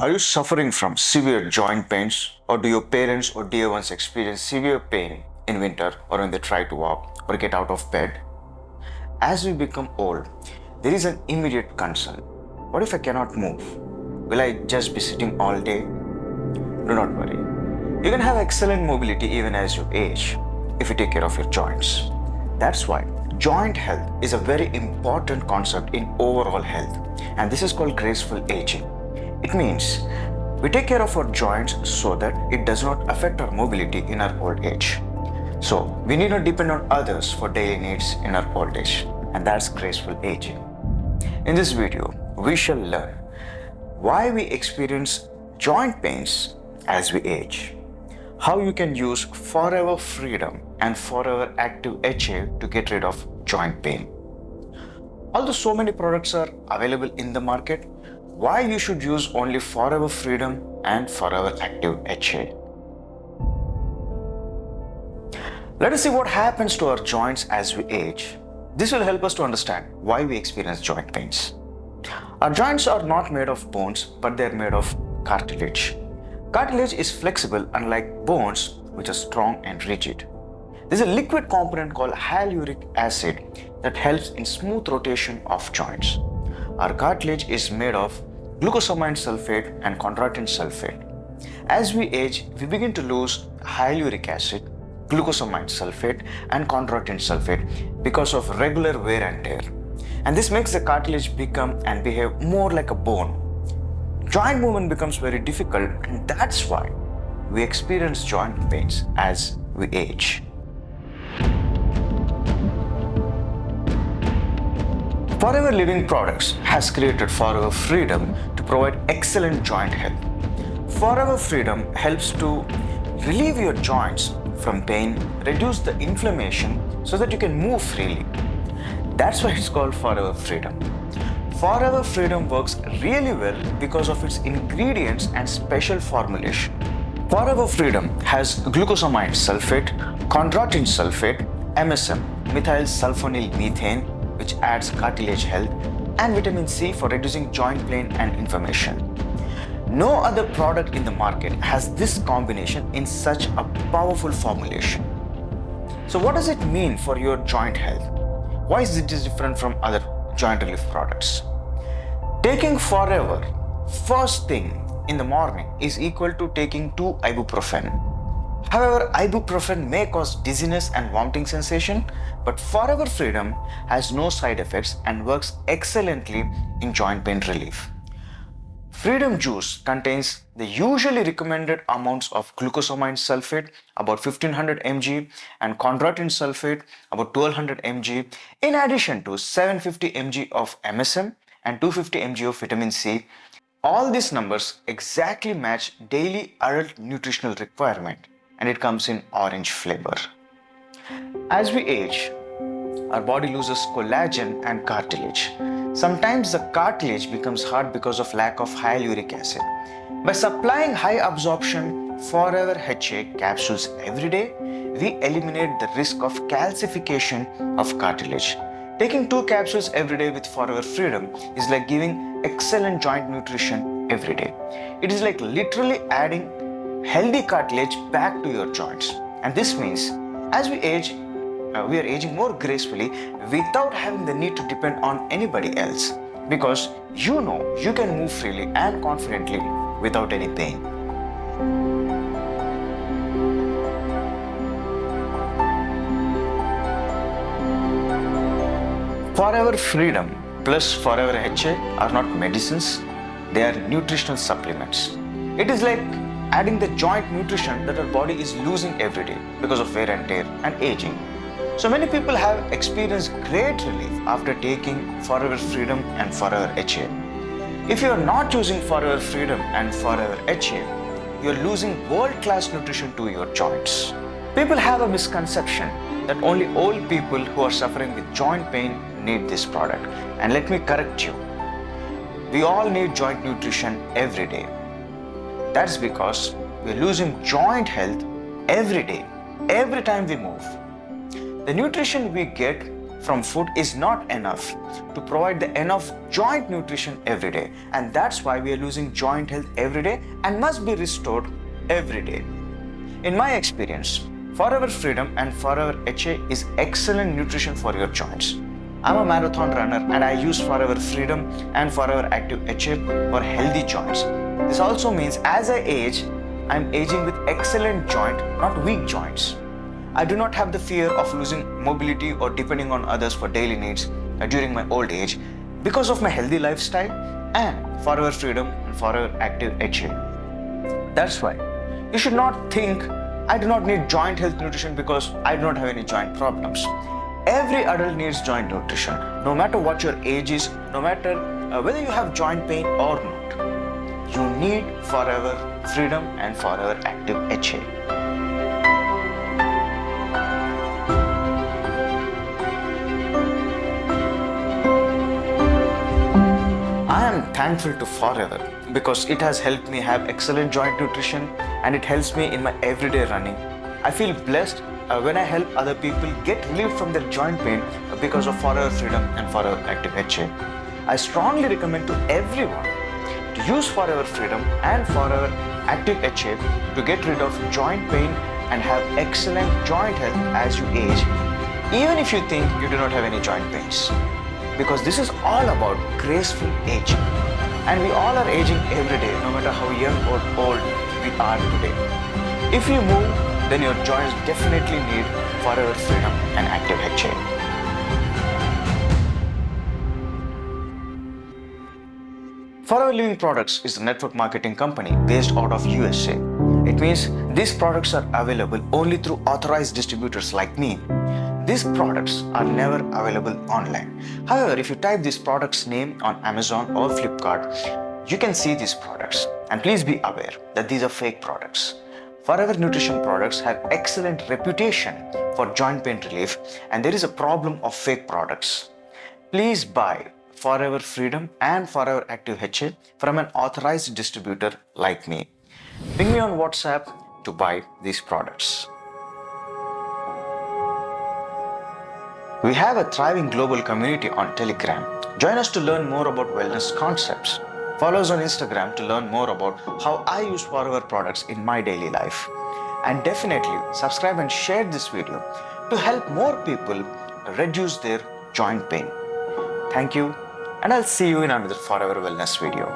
Are you suffering from severe joint pains, or do your parents or dear ones experience severe pain in winter or when they try to walk or get out of bed? As we become old, there is an immediate concern. What if I cannot move? Will I just be sitting all day? Do not worry. You can have excellent mobility even as you age if you take care of your joints. That's why joint health is a very important concept in overall health, and this is called graceful aging. It means we take care of our joints so that it does not affect our mobility in our old age. So we need not depend on others for daily needs in our old age, and that's graceful aging. In this video, we shall learn why we experience joint pains as we age, how you can use Forever Freedom and Forever Active HA to get rid of joint pain. Although so many products are available in the market, why you should use only Forever Freedom and Forever Active HA. Let us see what happens to our joints as we age. This will help us to understand why we experience joint pains. Our joints are not made of bones, but they are made of cartilage. Cartilage is flexible unlike bones, which are strong and rigid. There is a liquid component called hyaluronic acid that helps in smooth rotation of joints. Our cartilage is made of glucosamine sulfate and chondroitin sulfate. As we age, we begin to lose hyaluronic acid, glucosamine sulfate, and chondroitin sulfate because of regular wear and tear. And this makes the cartilage become and behave more like a bone. Joint movement becomes very difficult, and that's why we experience joint pains as we age. Forever Living Products has created Forever Freedom to provide excellent joint health. Forever Freedom helps to relieve your joints from pain, reduce the inflammation so that you can move freely. That's why it's called Forever Freedom. Forever Freedom works really well because of its ingredients and special formulation. Forever Freedom has glucosamine sulfate, chondroitin sulfate, MSM, methyl sulfonyl methane, which adds cartilage health, and vitamin C for reducing joint pain and inflammation. No other product in the market has this combination in such a powerful formulation. So what does it mean for your joint health? Why is it different from other joint relief products? Taking Forever first thing in the morning is equal to taking 2 ibuprofen. However, ibuprofen may cause dizziness and vomiting sensation, but Forever Freedom has no side effects and works excellently in joint pain relief. Freedom juice contains the usually recommended amounts of glucosamine sulfate, about 1500 mg, and chondroitin sulfate, about 1200 mg, in addition to 750 mg of MSM and 250 mg of vitamin C. All these numbers exactly match daily adult nutritional requirement, and it comes in orange flavor. As we age, our body loses collagen and cartilage. Sometimes the cartilage becomes hard because of lack of hyaluronic acid. By supplying high absorption Forever HA capsules every day, we eliminate the risk of calcification of cartilage. Taking 2 capsules every day with Forever Freedom is like giving excellent joint nutrition every day. It is like literally adding healthy cartilage back to your joints. And this means as we age, we are aging more gracefully without having the need to depend on anybody else, because you know you can move freely and confidently without any pain. Forever Freedom plus Forever HA are not medicines, they are nutritional supplements. It is like adding the joint nutrition that our body is losing every day because of wear and tear and aging. So many people have experienced great relief after taking Forever Freedom and Forever HA. If you are not using Forever Freedom and Forever HA, you are losing world-class nutrition to your joints. People have a misconception that only old people who are suffering with joint pain need this product. And let me correct you. We all need joint nutrition every day. That's because we're losing joint health every day, every time we move. The nutrition we get from food is not enough to provide the enough joint nutrition every day, and that's why we are losing joint health every day and must be restored every day. In my experience, Forever Freedom and Forever HA is excellent nutrition for your joints. I'm a marathon runner and I use Forever Freedom and Forever Active HA for healthy joints. This also means as I age, I'm aging with excellent joint, not weak joints. I do not have the fear of losing mobility or depending on others for daily needs during my old age because of my healthy lifestyle and Forever Freedom and Forever Active HA. That's why you should not think I do not need joint health nutrition because I do not have any joint problems. Every adult needs joint nutrition, no matter what your age is, no matter whether you have joint pain or not. You need Forever Freedom and Forever Active HA. I am thankful to Forever because it has helped me have excellent joint nutrition and it helps me in my everyday running. I feel blessed when I help other people get relief from their joint pain because of Forever Freedom and Forever Active HA. I strongly recommend to everyone to use Forever Freedom and Forever Active HA to get rid of joint pain and have excellent joint health as you age, even if you think you do not have any joint pains. Because this is all about graceful aging. And we all are aging every day, no matter how young or old we are today. If you move, then your joints definitely need Forever Freedom and Active HA. Forever Living Products is a network marketing company based out of USA. It means these products are available only through authorized distributors like me. These products are never available online. However, if you type this product's name on Amazon or Flipkart, you can see these products. And please be aware that these are fake products. Forever Nutrition products have excellent reputation for joint pain relief, and there is a problem of fake products. Please buy Forever Freedom and Forever Active HA from an authorized distributor like me. Ping me on WhatsApp to buy these products. We have a thriving global community on Telegram. Join us to learn more about wellness concepts. Follow us on Instagram to learn more about how I use Forever products in my daily life. And definitely subscribe and share this video to help more people reduce their joint pain. Thank you, and I'll see you in another Forever Wellness video.